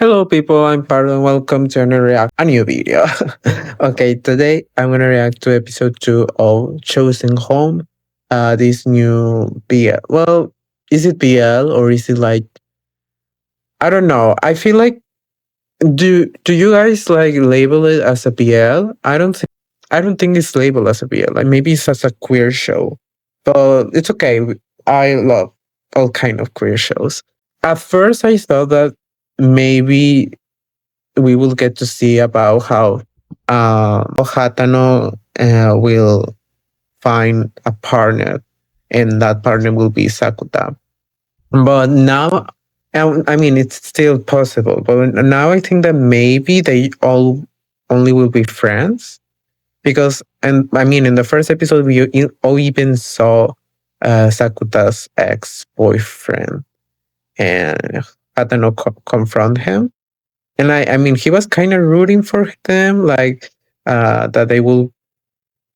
Hello, people. I'm Pablo, and welcome to a new video. Okay, today I'm gonna react to episode 2 of Chosen Home. This new BL. Well, is it BL or is it like I don't know. I feel like do you guys like label it as a BL? I don't think it's labeled as a BL. Like maybe it's as a queer show, but it's okay. I love all kind of queer shows. At first, I thought that maybe we will get to see about how Hatano will find a partner, and that partner will be Sakuta. But now, I mean, it's still possible. But now I think that maybe they all only will be friends because, and I mean, in the first episode, all even saw Sakuta's ex boyfriend and Hatano confront him. And I mean, he was kind of rooting for them, like that they will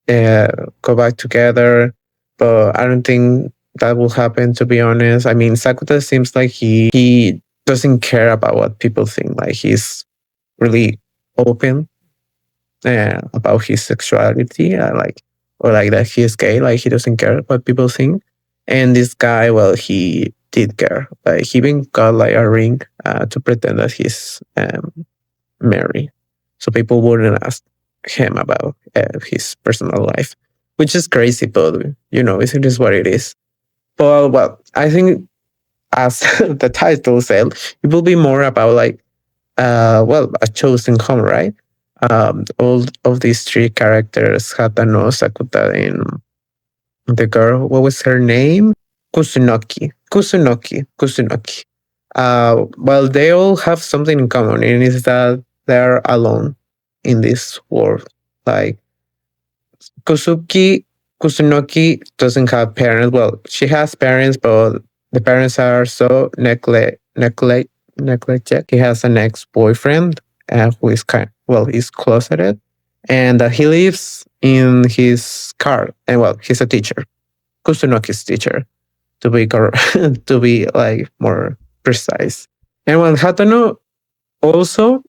uh, go back together. But I don't think that will happen. To be honest, I mean, Sakuta seems like he doesn't care about what people think. Like he's really open about his sexuality, like or like that he is gay. Like he doesn't care what people think. And this guy, well, he did care. Like he even got like a ring to pretend that he's married, so people wouldn't ask him about his personal life, which is crazy, but it is what it is. But well, I think as the title said, it will be more about like a chosen home, right? All of these three characters, Hatano, Sakuta, and the girl, what was her name? Kusunoki. Well, they all have something in common, and it's that they're alone in this world. Like Kusuki, Kusunoki doesn't have parents. Well, she has parents, but the parents are so neglected. He has an ex-boyfriend who is he's closeted, and he lives in his car. And well, he's a teacher, Kusunoki's teacher, to be to be like more precise. And when Hatano also,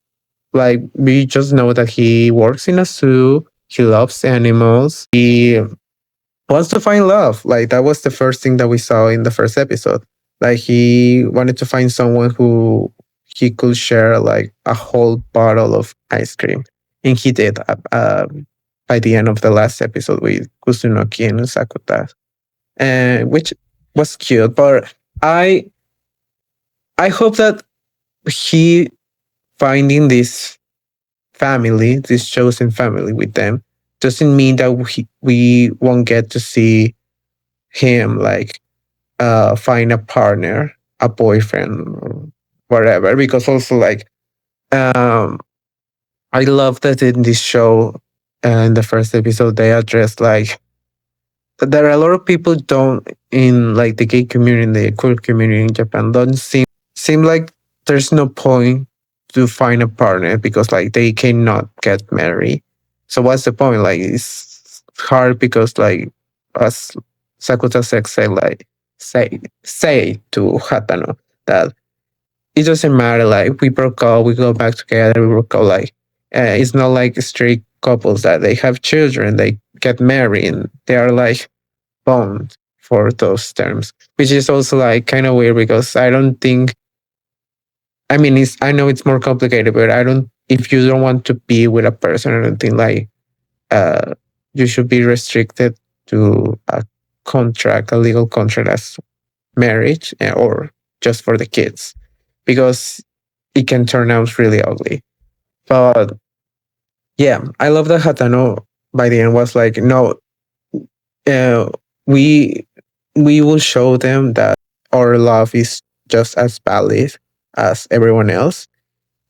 like, we just know that he works in a zoo. He loves animals. He wants to find love. Like that was the first thing that we saw in the first episode. Like he wanted to find someone who he could share like a whole bottle of ice cream, and he did. By the end of the last episode with Kusunoki and Sakuta, which was cute. But I hope that he finding this family, this chosen family with them, doesn't mean that we won't get to see him like find a partner, a boyfriend, or whatever. Because also like um, I love that in this show, in the first episode, they address like there are a lot of people don't in like the gay community, the queer community in Japan, don't seem like there's no point to find a partner because like they cannot get married. So what's the point? Like it's hard because like as Sakuta Sex say like say to Hatano that it doesn't matter. Like we broke up, we go back together, we broke up. Like it's not like straight couples that they have children, they get married, and they are like bound for those terms, which is also like kind of weird because I don't think. I mean, I know it's more complicated, but I don't. If you don't want to be with a person, I don't think like uh, you should be restricted to a contract, a legal contract as marriage or just for the kids, because it can turn out really ugly. But yeah, I love that Hatano by the end was like, no, uh, we we will show them that our love is just as valid as everyone else,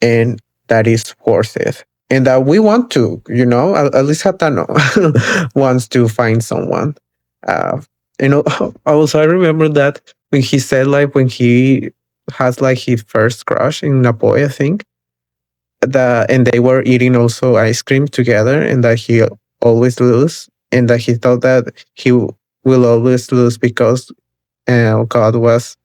and that is worth it, and that we want to, at least Hatano wants to find someone. Uh, also I remember that when he said like when he has like his first crush in a boy, I think and they were eating also ice cream together, and that he always lose, and that he thought that he will always lose because God was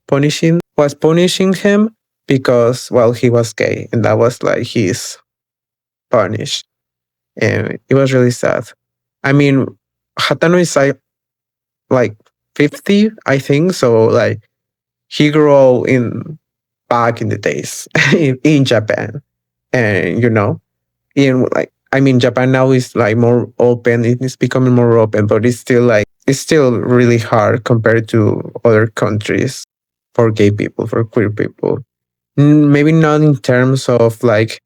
punishing him because, well, he was gay and that was like his punish. And it was really sad. I mean, Hatano is like 50, I think. So like he grew up in back in the days in Japan. And in like I mean Japan now is like more open, it is becoming more open, but it's still really hard compared to other countries for gay people, for queer people. Maybe not in terms of like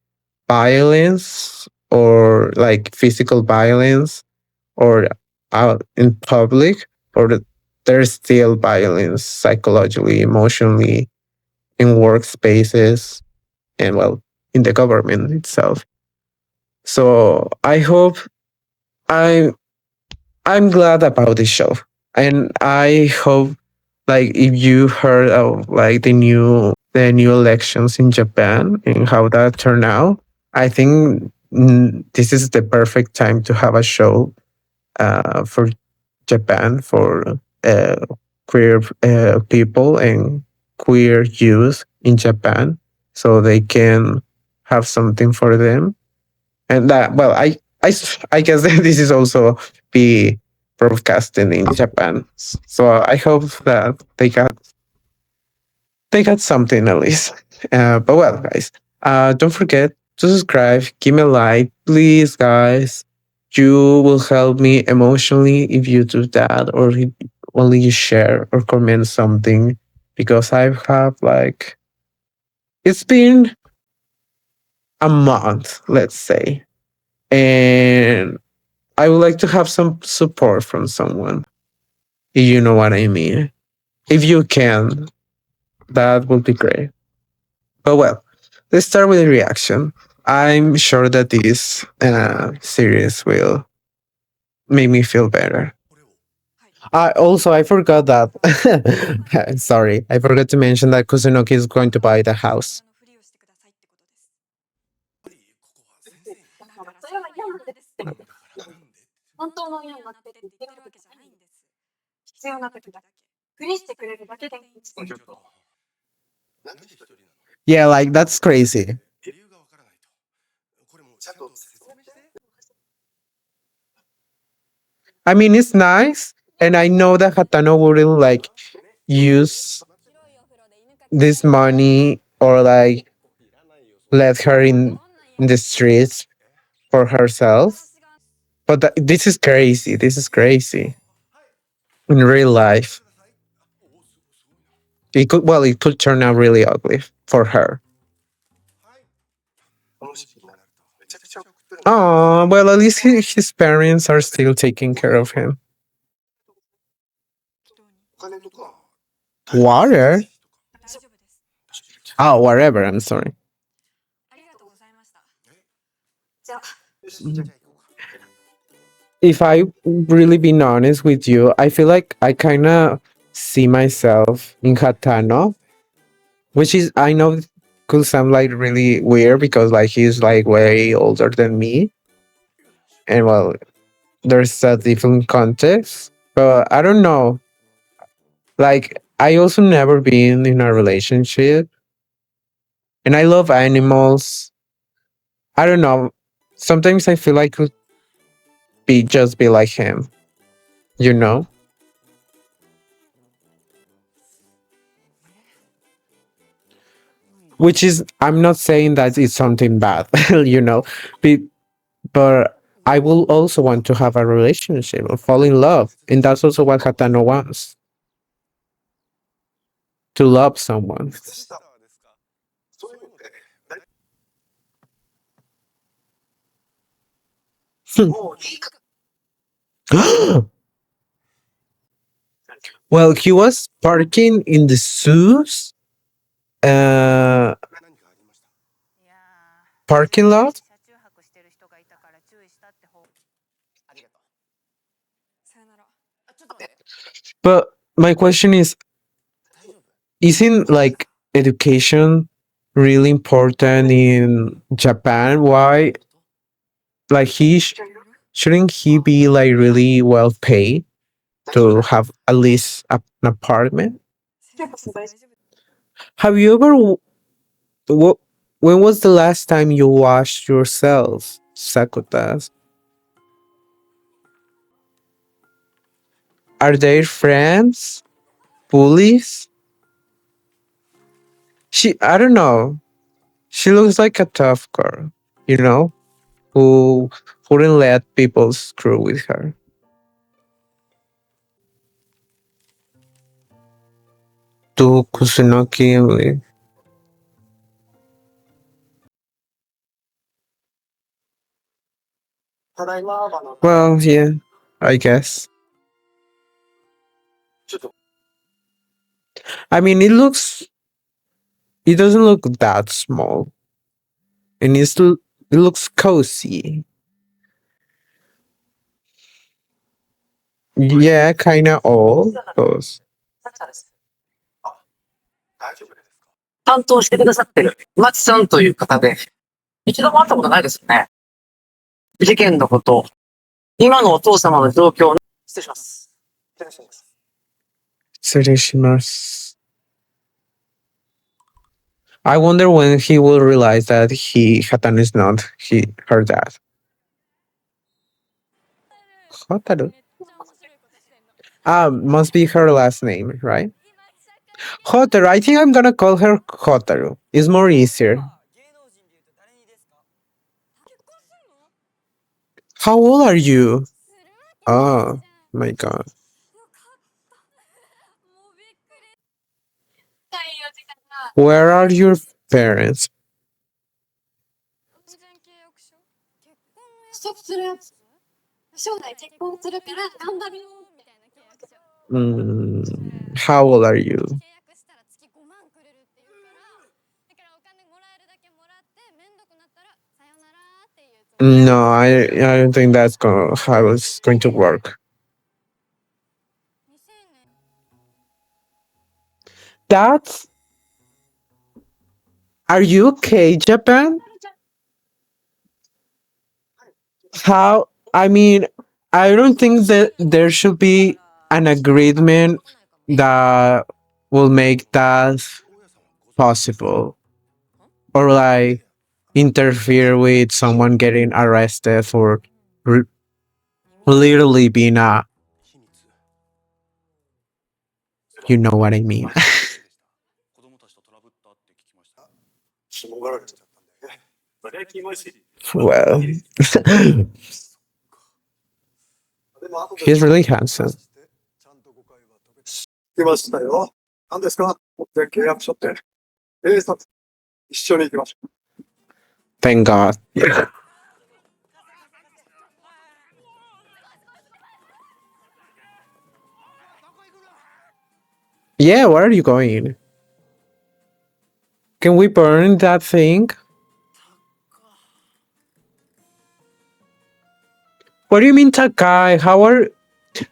violence or like physical violence or out in public, or there's still violence psychologically, emotionally, in workspaces, and well, in the government itself. So I hope I I'm glad about this show, and I hope like if you heard of like the new elections in Japan and how that turned out, I think this is the perfect time to have a show for Japan, for queer people and queer youth in Japan, so they can have something for them. And that, well, I guess that this is also be broadcasting in Japan. So I hope that they got something at least. But well, guys, don't forget to subscribe, give me a like, please, guys. You will help me emotionally if you do that, or if only you share or comment something, because I have like it's been a month, let's say, and I would like to have some support from someone. If you know what I mean. If you can, that would be great. But well, let's start with a reaction. I'm sure that this series will make me feel better. I forgot that. Sorry, I forgot to mention that Kusunoki is going to buy the house. Yeah, like that's crazy. I mean, it's nice, and I know that Hatano wouldn't like use this money or like let her in the streets for herself. But this is crazy. This is crazy. In real life, it could turn out really ugly for her. Oh, well, at least his parents are still taking care of him. Water? Oh, whatever. I'm sorry. If I really being honest with you, I feel like I kind of see myself in Hatano, which is I know could sound like really weird because like he's like way older than me, and well, there's a different context. But I don't know. Like I also never been in a relationship, and I love animals. I don't know. Sometimes I feel like could be like him, you know. Which is I'm not saying that it's something bad, you know, be- but I will also want to have a relationship or fall in love, and that's also what Hatano wants, to love someone. Well, he was parking in the Zeus uh, parking lot, but my question is, isn't like education really important in Japan? Why, like shouldn't he be like really well paid to have at least an apartment? Have you ever What? When was the last time you washed yourself, Sakutas? Are they friends? Bullies? I don't know. She looks like a tough girl, you know, who wouldn't let people screw with her. To Kusunoki. Well, yeah, I guess. I mean, it doesn't look that small, and it looks cozy. Yeah, kind of old. Close. 担当してくださってる、まちさんという方で、一度も会ったことないですよね。事件のこと、今のお父様の状況、失礼します。失礼します。失礼します. I wonder when he will realize that Hatan is not her dad. Hotaru? Must be her last name, right? Hotaru. I think I'm gonna call her Hotaru. It's more easier. How old are you? Oh my god. Where are your parents? How old are you? No, I don't think that's how it's going to work. That's. Are you okay, Japan? How? I mean, I don't think that there should be an agreement that will make that possible, or like interfere with someone getting arrested for r- literally being a. You know what I mean? Well, he's really handsome. 来ましたよ。何ですか？契約書って。一緒に行きましょう。Thank God. Yeah. Yeah, where are you going? Can we burn that thing? What do you mean, Takai?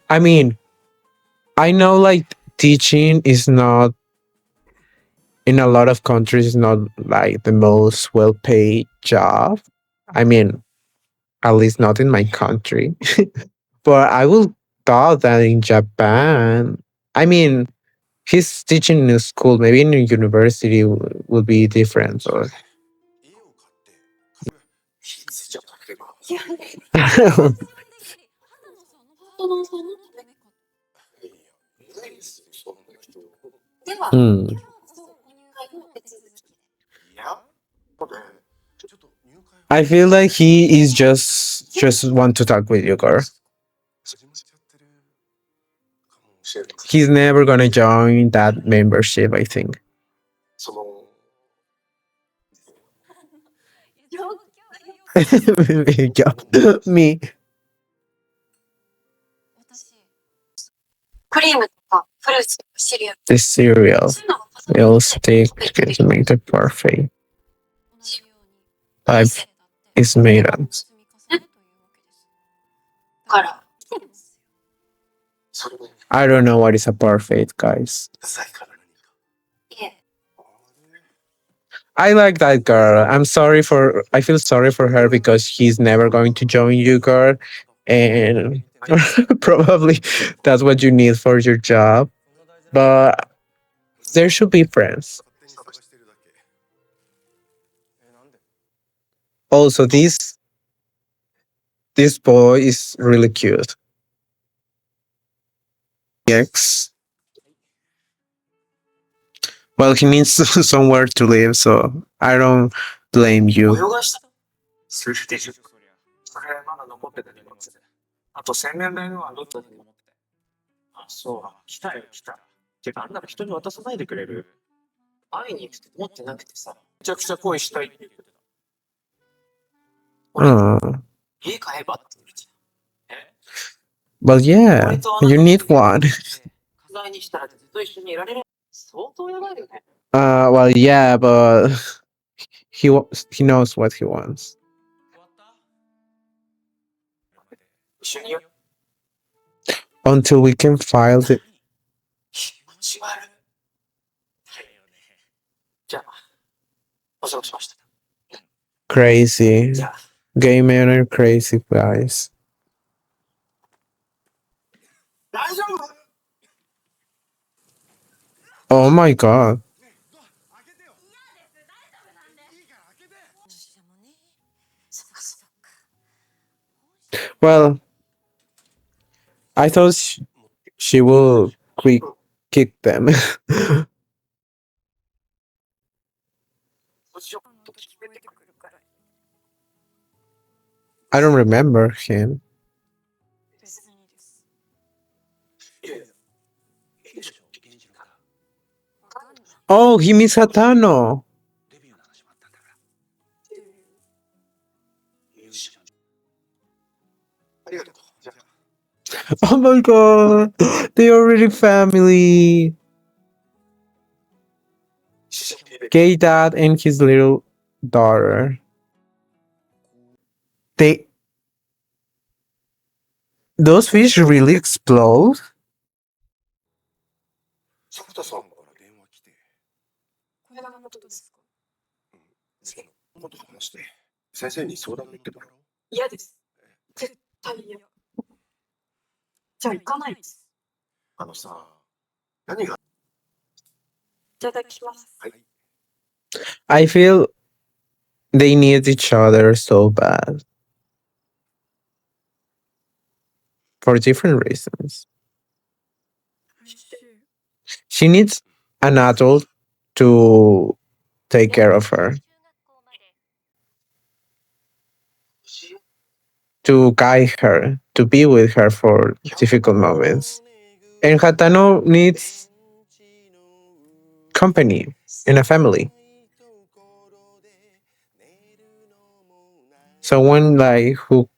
I mean, I know like teaching is not, in a lot of countries, is not like the most well paid job. I mean, at least not in my country. But I will thought that in Japan, I mean, he's teaching in a school, maybe in a university will be different. Or Hmm. I feel like he is just want to talk with you, girl. He's never gonna join that membership, I think. Yeah, me. クリームとかフルーツとかシリアル。The cereal will stick to make the parfait. Type is made of. から。I don't know what is a parfait, guys. I like that girl. I feel sorry for her because he's never going to join you, girl. And probably that's what you need for your job. But there should be friends. Also, this boy is really cute. Yes. Well, he needs somewhere to live, so I don't blame 泳 you. がしたするっていう。それまだ残ってたけど、あと洗面台はどっちだと思ってて。あ、そう、来たよ、来た。てか、あんなの人に渡さないでくれる？会いに行くって思ってなくてさ、めちゃくちゃ恋したいって言ってた。俺、 Oh. 家買えばって言ってた。え？ Well, 俺 yeah, とあな you た need one. 課題にしたらずっと一緒にいられる。相当やばいよね。Well, yeah, but he knows what he wants. 一緒にいよう。 Until we can file the 気持ち悪い。じゃあ、お仕事しました。 crazy じゃあ、 gay men are crazy guys. 大丈夫？ Oh my god. Well, I thought she will kick them. どうしようと決めてくるから。 I don't remember him. 別にいいです。いやいや、いいでしょ、現実から。 Oh, he meets Hatano. デビューの話もあったんだから。ありがとう。じゃあ、 Oh my god. They are really family. Gay dad and his little daughter. Those fish really explode? 坂田さんから電話来て。これがのことですか？そのこと話して、先生に相談乗ってもらおう。嫌です。絶対嫌。じゃあ行かないです。あのさ、何が？いただきます。はい。 I feel they need each other so bad. For different reasons. She needs an adult to take care of her, to guide her, to be with her for difficult moments. And Hatano needs company in a family. Someone like who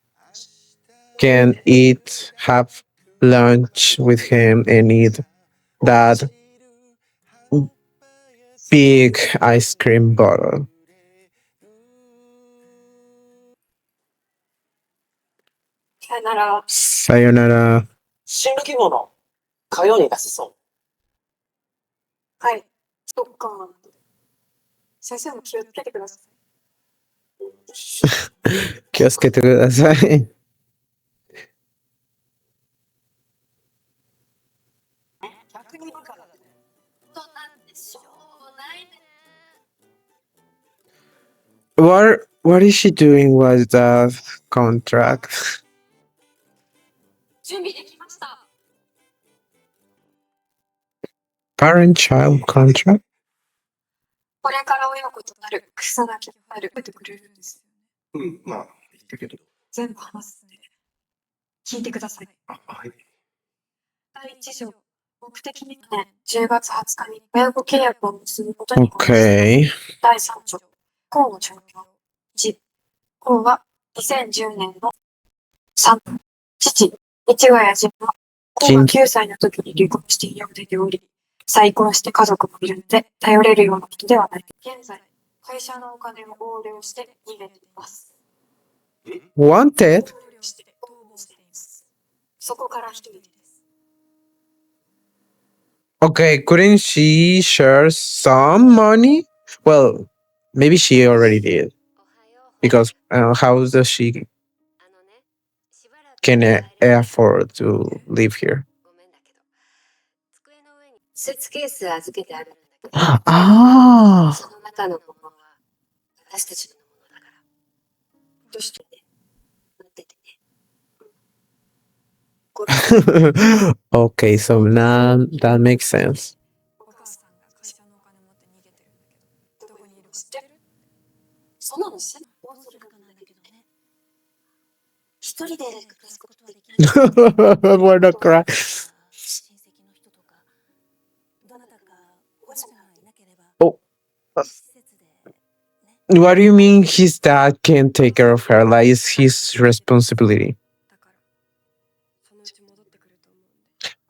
can eat, have lunch with him and eat that big ice cream bottle. さよなら。 Sayonara. 進路希望の火曜に出せそう。はい。そっか。先生も気をつけてください。気をつけてください。逆にバカだね。そうなんでしょうないね。 What is she doing with that contract? 準備できました。 Parent-child contract? これから親子となる草垣ある出てくれるんですよね。うん、まあ、言ったけど。全部話すんで、聞いてください。あ、はい。第一条、目的にね、10月20日に親子契約を結ぶことに合意した。 Okay. 第3条、項の状況。1、項は2010年の3、父、市ヶ谷仁は、項が9歳の時に離婚して家を出ており、再婚して家族もいるので、頼れるような人ではない。現在、会社のお金を横領して逃げています。 Wanted? 横領して逃亡しています。そこから一人です。 Okay, couldn't she share some money? Well, maybe she already did. Because how does she can afford to live here? スーツケース預けてあるんだけど、 Ah, その中のものは私たちのものだから。どうして待っててね。Okay, so now that makes sense. そんなの知らない。一人で暮らすことはできない。We're not crying. Oh, what do you mean his dad can't take care of her? Like, it's his responsibility.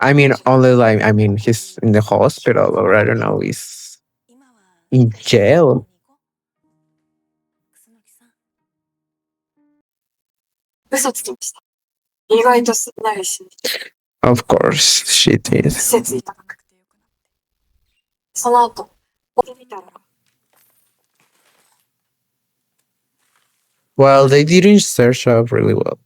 I mean, only like, I mean, he's in the hospital or I don't know, he's in jail. 嘘つきました。意外とすんなりし、 Of course, she did. 施設に高くて。その後、起きてみたら、Well, they didn't search up really well.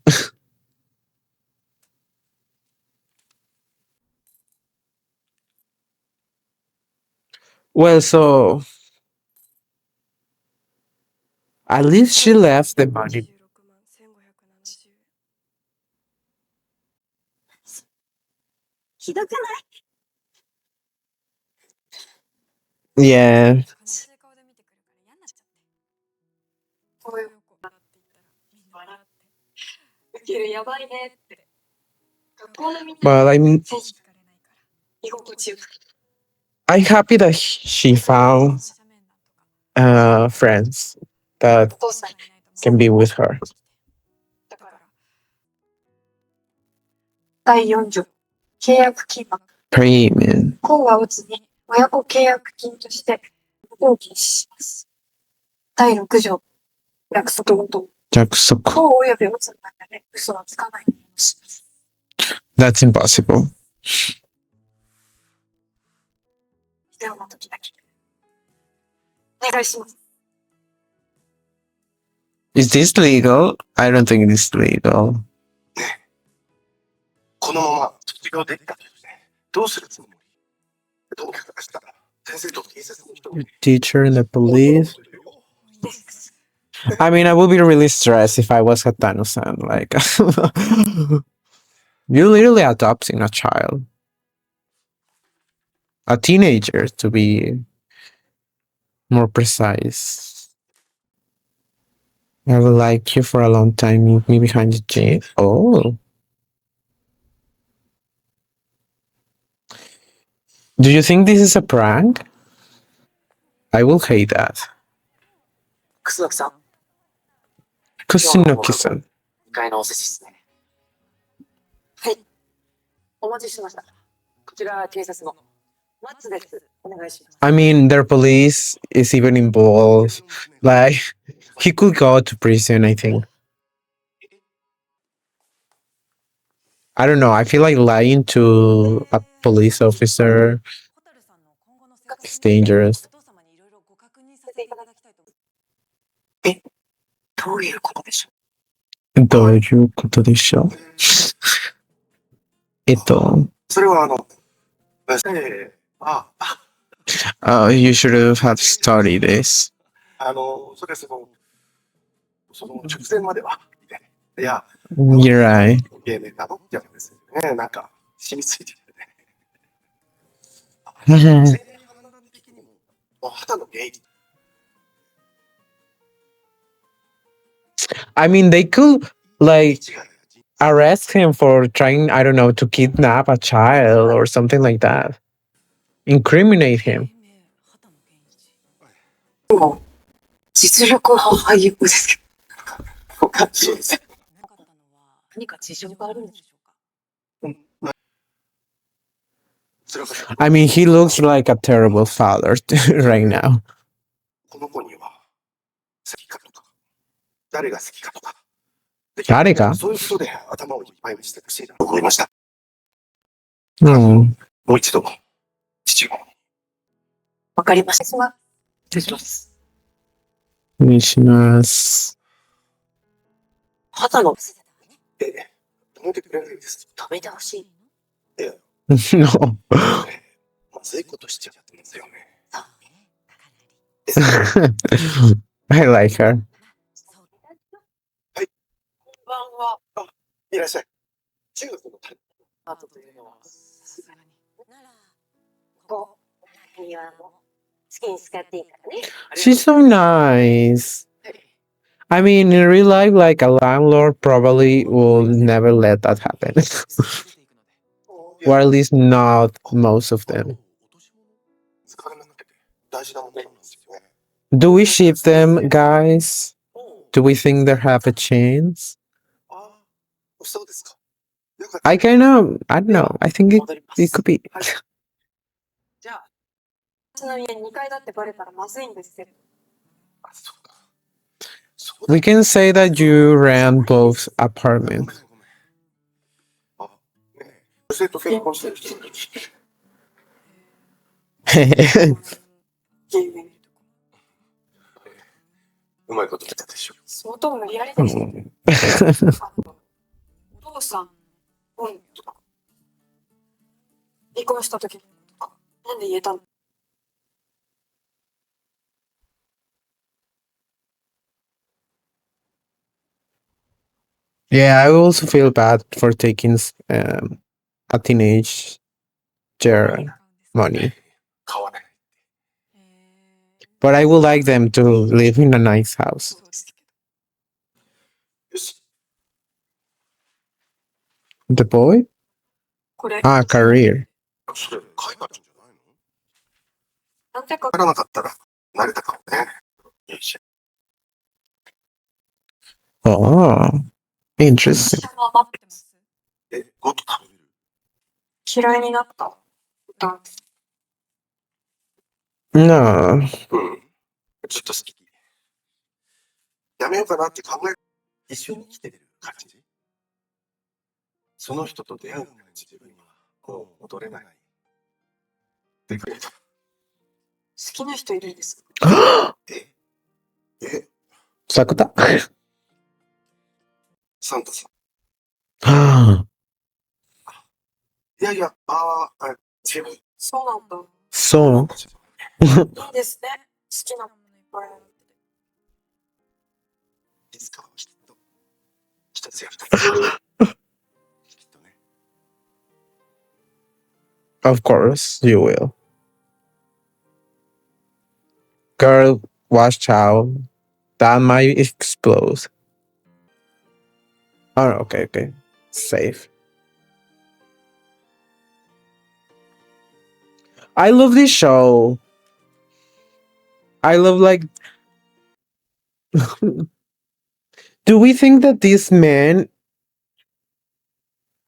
Well, so at least she left the money. ひどくない？ Yeah. こういうウケるやばいねって。学校のみんな But I mean, 居心地よく。 I'm happy that she found friends that お父さん can be with her. だから。第4条、契約金額。Premium. 公は打つに親子契約金として料金します。第6条、約束ごと。約束。公および打つの中で嘘はつかないようにします。That's impossible. 必要な時だけ。お願いします。Is this legal? I don't think it is legal. このまま卒業できたとしてどうするつもり？とにかく明日から先生と警察の人を Your teacher and the police. I mean, I would be really stressed if I was Hatano-san. Like, you're literally adopting a child. A teenager, to be more precise. I will like you for a long time, meet me behind the gym. Oh. Do you think this is a prank? I will hate that. 楠木さん、 Kusunoki-san. 2階のお寿司ですね。はい。お待ちしてました。こちら警察の松です。お願いします。 I mean, their police is even involved. Like, he could go to prison, I think. I don't know. I feel like lying to a police officer is dangerous. どういうことでしょどういうことでしょう？それはyou should have studied this. それその直前までは、いや、You're right. ゲームなのってやつですよね。なんか染みついてるね。青年的にも肌の原因。 I mean, they could, like, arrest him for trying, I don't know, to kidnap a child or something like that. Incriminate him. う？もう実力派俳優ですけど。そうです。何か事情があるんでしょうか？ それは I mean, he looks like a terrible father right now. この子には好きかとか、誰が好きかとか、誰が？そういうことで頭をいっぱいにしてほしいなと思いました。 Hmm. もう一度父を。わかりました。失礼します。お願いします。肌の止めてくれないんです。止めてほしい。 No. まずいことしちゃってますよね。そうね。かなり。I like her. 不安は、いらっしゃい。中国の旅。あったというのは、さすがに。なら、ここ、庭も好きに使っていいからね。She's so nice. I mean, in real life, like a landlord probably will never let that happen. Or at least not most of them. 使われなくて大事なものなんですよね。Do we ship them, guys? Do we think they have a chance? ああ、そうですか。よかった。 I kind of, I don't know. I think it could be. じゃあ、ちなみに2階だってバレたらまずいんですよ。あ、そうか。そうだ。 We can say that you ran both ごめん apartments. ごめん。あ、ねえ、女性と結婚してる人。うまいこと言ったでしょ。相当無理やりでしょ。お父さん、とか、離婚した時とか、なんで言えたの？ Yeah, I also feel bad for taking a teenager money. 買わない。 But I would like them to live in a nice house. よし。 The boy? これ、 Ah, career. それ買えばいいんじゃないの？なんてか、買らなかったら慣れたかもね。よいしょ。 Oh, interesting. は待ってます。え、ごと食べる？嫌いになった歌。 No. うん。ちょっと好き。やめようかなって考え、一緒に生きてる感じ。その人と出会うまで自分はもう戻れない。でくれた。好きな人いるんです。ええ、 Sakuta? サンタさん。 Ah, いやいや、違う。そうなんだ。 so. いいですね。好きなものいっぱいある。いつかはきっと一つや二つ。きっとね。 Of course, you will. Girl, watch out. That might explode. Oh, okay. Safe. I love this show. I love, like. Do we think that this man.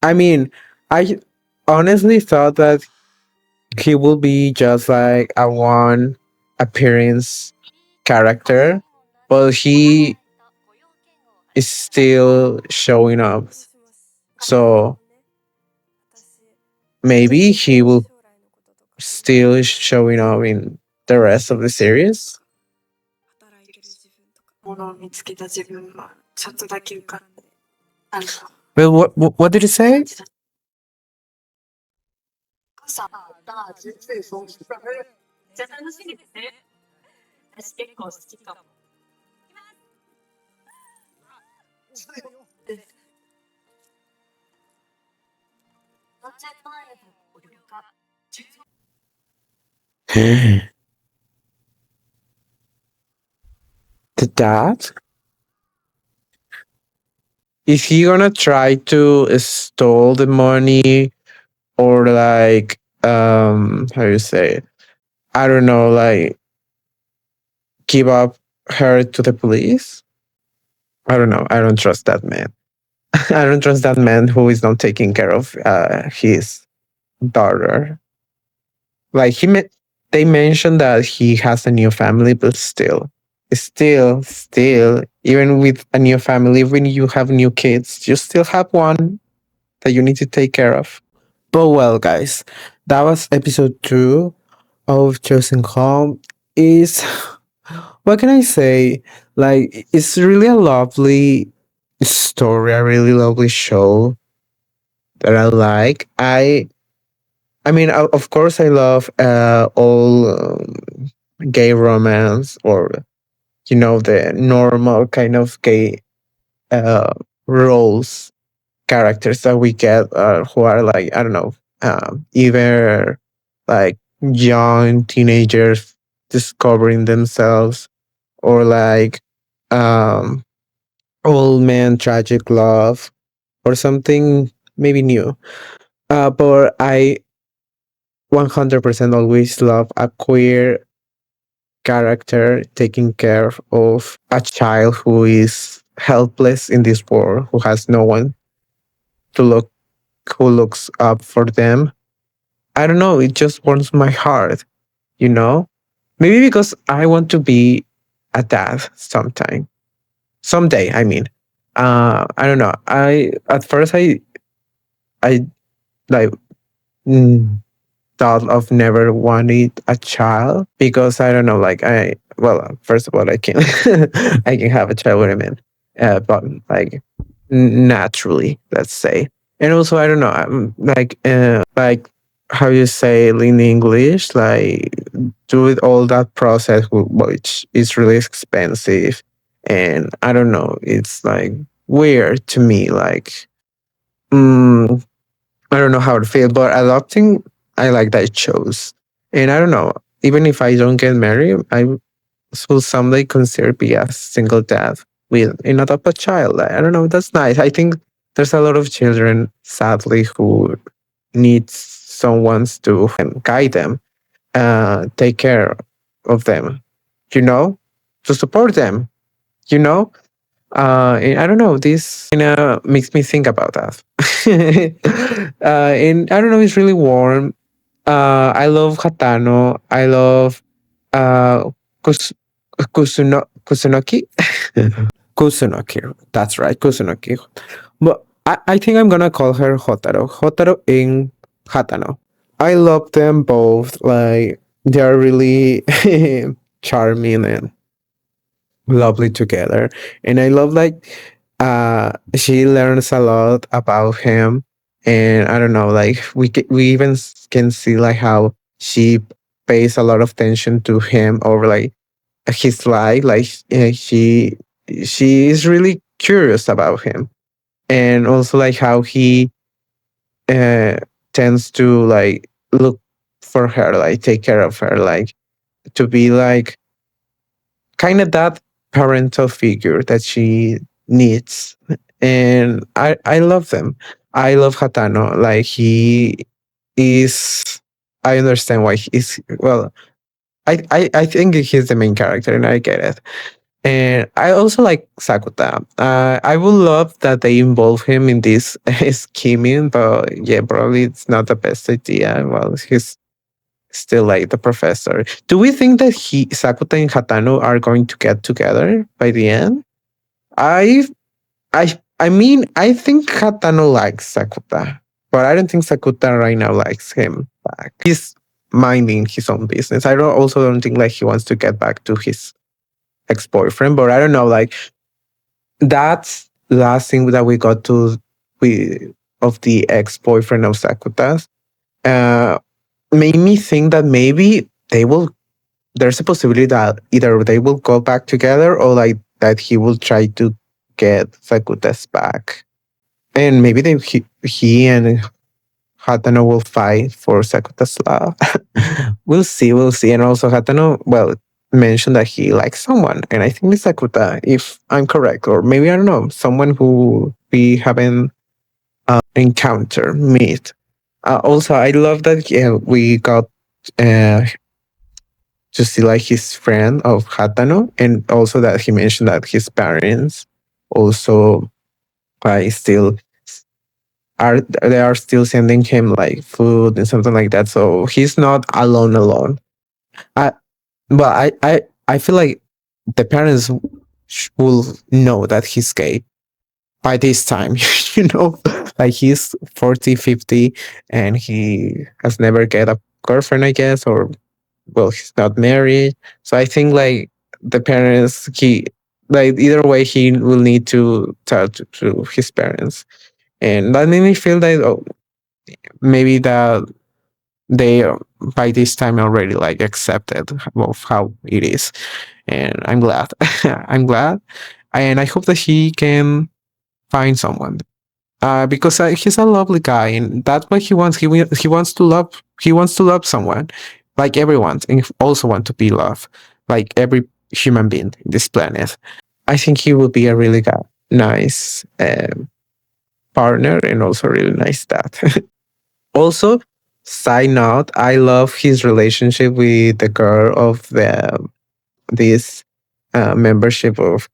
I mean, I honestly thought that he will be just like a one appearance character, but he is still showing up. So maybe he will still showing up in the rest of the series. ものを見つけた自分はちょっとだけ浮かんで。なんか、 Well, what did he say? さ、大人生損失だね。じゃあ楽しみですね。私結構好きかも。The dad? Is he gonna try to stole the money or like how you say it? I don't know, like give up her to the police? I don't know. I don't trust that man. I don't trust that man who is not taking care of his daughter. Like they mentioned that he has a new family, but still, even with a new family, when you have new kids, you still have one that you need to take care of. But well, guys, that was episode 2 of Chosen Home. Is what can I say? Like, it's really a lovely story, a really lovely show that I like. I mean, of course, I love all gay romance or the normal kind of gay uh, roles characters that we get, who are like, I don't know, either like young teenagers discovering themselves, or like um, old man tragic love, or something maybe new. But I 100% always love a queer character taking care of a child who is helpless in this world, who has no one to look who looks up for them. I don't know, it just warms my heart, you know? Maybe because I want to be a dad sometime. Someday, I mean. I don't know. I at first I like mm, thought of never wanting a child, because I don't know, like first of all, I can I can have a child with a man, but like naturally, let's say. And also, I don't know, like how you say it in English, like do it all that process, which is really expensive, and I don't know, it's like weird to me, like. Mm, I don't know how to feel, but adopting, I like that it shows. And I don't know, even if I don't get married, I will someday consider be a single dad with an adopted child. I don't know, that's nice. I think there's a lot of children, sadly, who need someone to guide them, take care of them, to support them, you know? And I don't know, this kind of makes me think about that. And I don't know, it's really warm. I love Hatano. I love uh, Kus- Kusunoki. Kusunoki. That's right, Kusunoki. But I think I'm gonna call her Hotaro. Hotaro in Hatano. I love them both. Like, they're really charming and lovely together. And I love, like, she learns a lot about him. And I don't know, like we even can see like how she pays a lot of attention to him over like his life. Like, she is really curious about him. And also like how he uh tends to like look for her, like take care of her, like to be like kind of that parental figure that she needs. And I love them. I love Hatano. Like, he is, I understand why he's, well, I think he's the main character, and I get it. And I also like Sakuta. I would love that they involve him in this scheming, but yeah, probably it's not the best idea. Well, he's still like the professor. Do we think that Sakuta and Hatano are going to get together by the end? I I mean, I think Hatano likes Sakuta, but I don't think Sakuta right now likes him back. He's minding his own business. I don't think like he wants to get back to his ex-boyfriend, but I don't know, like that's last thing that we got to we of the ex-boyfriend of Sakuta's uh made me think that maybe there's a possibility that either they will go back together, or like that he will try to get Sakuta's back. And maybe he and Hatano will fight for Sakuta's love. We'll see. And also Hatano, well, mentioned that he likes someone. And I think it's Sakuta, if I'm correct. Or maybe, I don't know, someone who we haven't meet. Also, I love that we got uh, to see like his friend of Hatano, and also that he mentioned that his parents also still they are still sending him like food and something like that. So he's not alone. I but I feel like the parents will know that he's gay by this time. Like he's 40, 50, and he has never get a girlfriend, I guess, or well, he's not married. So I think like the parents, he like either way he will need to tell to his parents. And that made me feel that, oh, maybe that they by this time already like accepted of how it is. and I'm glad. I'm glad, and I hope that he can find someone. Because he's a lovely guy, and that's what he wants. He wants to love. He wants to love someone, like everyone, and he also want to be loved, like every human being in this planet. I think he will be a really nice partner and also really nice dad. Also, side note, I love his relationship with the girl of this membership of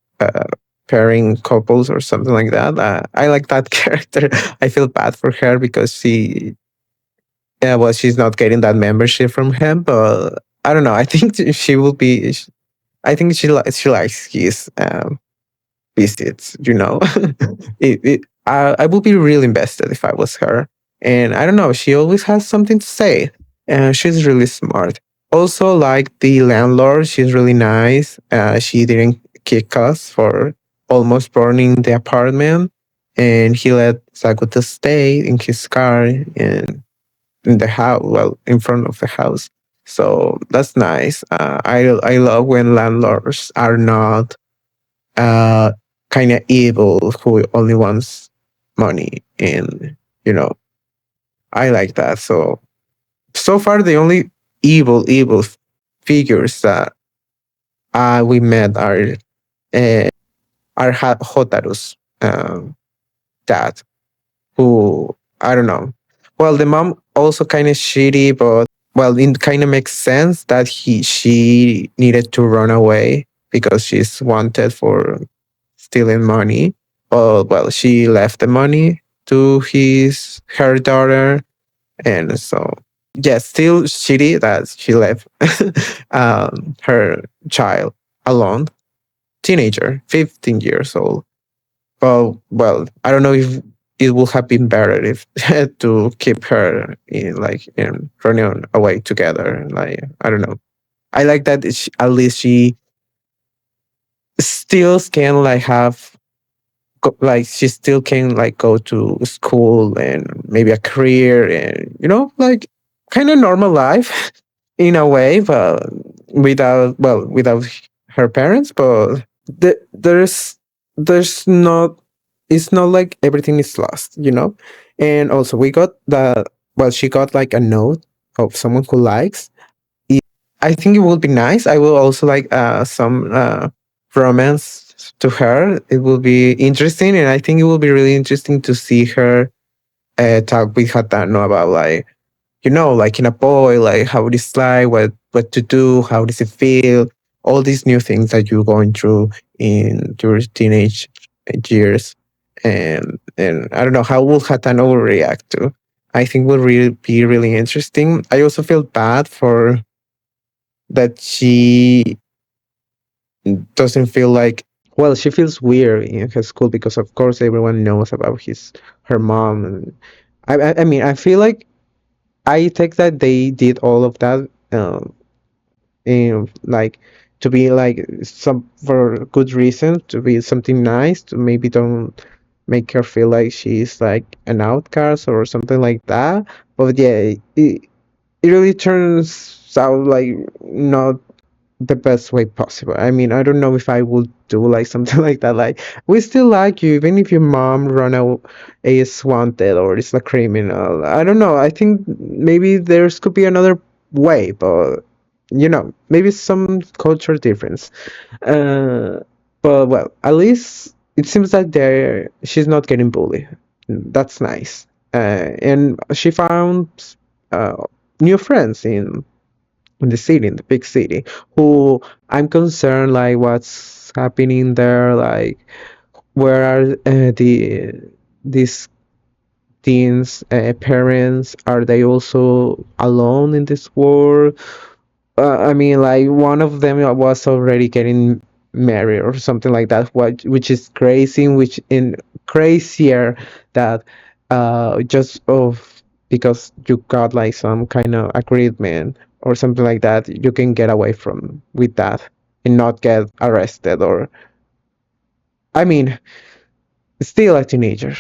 pairing couples or something like that. I like that character. I feel bad for her because yeah, well, she's not getting that membership from him, but I don't know. I think she will be. I think she likes his visits. I would be really invested if I was her. And I don't know, she always has something to say. And she's really smart. Also, like the landlord, she's really nice. She didn't kick us for almost burning the apartment. And he let Sakuta stay in his car and in the house, well, in front of the house. So that's nice. I love when landlords are not uh, kind of evil who only wants money. And, you know, I like that. So far, the only evil figures that we met uh, are Hotaru's dad, who, I don't know. Well, the mom also kind of shitty, but well, it kind of makes sense that she needed to run away because she's wanted for stealing money. Well, she left the money to her daughter, and so yeah, still shitty that she left her child alone, teenager, 15 years old. Well, I don't know if it would have been better if to keep her in running away together. Like I don't know. I like that at least she still can like have like she still can like go to school and maybe a career and like kind of normal life in a way, but without her parents. But there's not it's not like everything is lost. And also we got she got like a note of someone who likes. I think it would be nice. I will also like some romance to her. It will be interesting, and I think it will be really interesting to see her talk with Hatano about like in a boy, like how it is like, what to do, how does it feel, all these new things that you're going through in your teenage years, and I don't know how will Hatano react to. I think will really be really interesting. I also feel bad for that she doesn't feel like she feels weird in her school because of course everyone knows about her mom. And I mean I feel like I take that they did all of that like to be like some for good reason, to be something nice, to maybe don't make her feel like she's like an outcast or something like that. But yeah, it really turns out like not the best way possible. I mean, I don't know if I would do like something like that. Like, we still like you, even if your mom run out is wanted or is a criminal. I don't know. I think maybe there's could be another way, but maybe some culture difference. Uh, but well, at least it seems that she's not getting bullied. That's nice. And she found uh, new friends in the city, in the big city, who I'm concerned like what's happening there, like where are these teens parents, are they also alone in this world? I mean, like one of them was already getting married or something like that, which is crazy, which in crazier that just of because you got like some kind of agreement or something like that, you can get away from with that and not get arrested or I mean, still a teenager,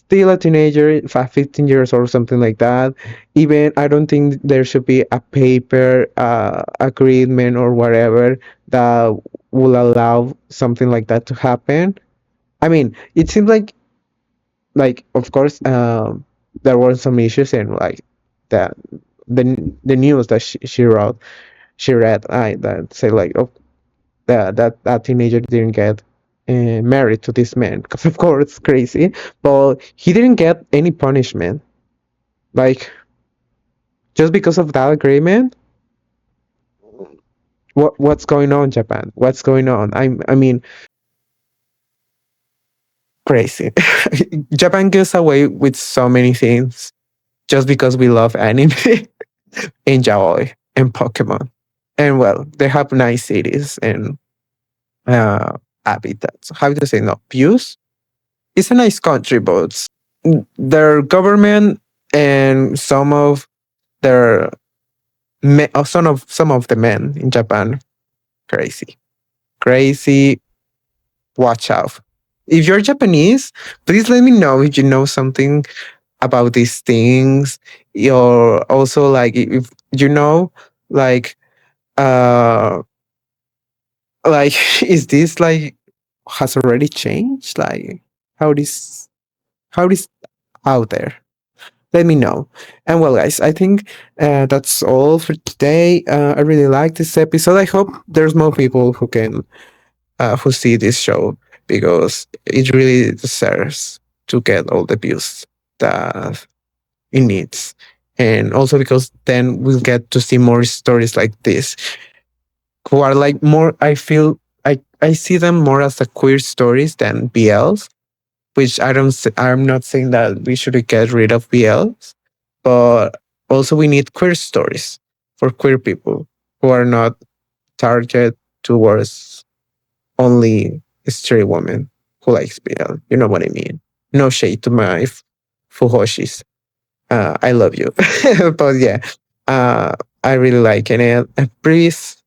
still a teenager, 15 years or something like that. Even I don't think there should be a paper agreement or whatever that will allow something like that to happen. I mean, it seems like of course there were some issues and like that the news that she wrote she read that say like oh that teenager didn't get married to this man because of course it's crazy, but he didn't get any punishment like just because of that agreement. What's going on, Japan? What's going on? I mean, crazy. Japan gets away with so many things just because we love anime and yaoi and Pokemon. And well, they have nice cities and uh, habitats. How to say no? Views. It's a nice country, but their government and their some of the men in Japan crazy, crazy. Watch out. If you're Japanese, please let me know if you know something about these things. Or also like if you know like uh like is this like has already changed? Like how this how this out there? Let me know. And well, guys, I think that's all for today. I really like this episode. I hope there's more people who see this show because it really deserves to get all the views that it needs. And also because then we'll get to see more stories like this who are like more, I feel, I see them more as the queer stories than BLs, which I'm not saying that we should get rid of BLs, but also we need queer stories for queer people who are not targeted towards only straight woman who likes BL. You know what I mean? No shade to my fuhoshis. I love you. But yeah, I really like it. And please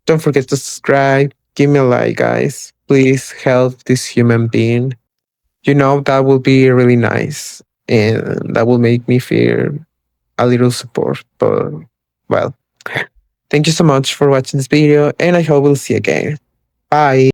don't forget to subscribe. Give me a like, guys. Please help this human being. You know, that will be really nice. And that will make me feel a little support. But, well, thank you so much for watching this video. And I hope we'll see you again. Bye.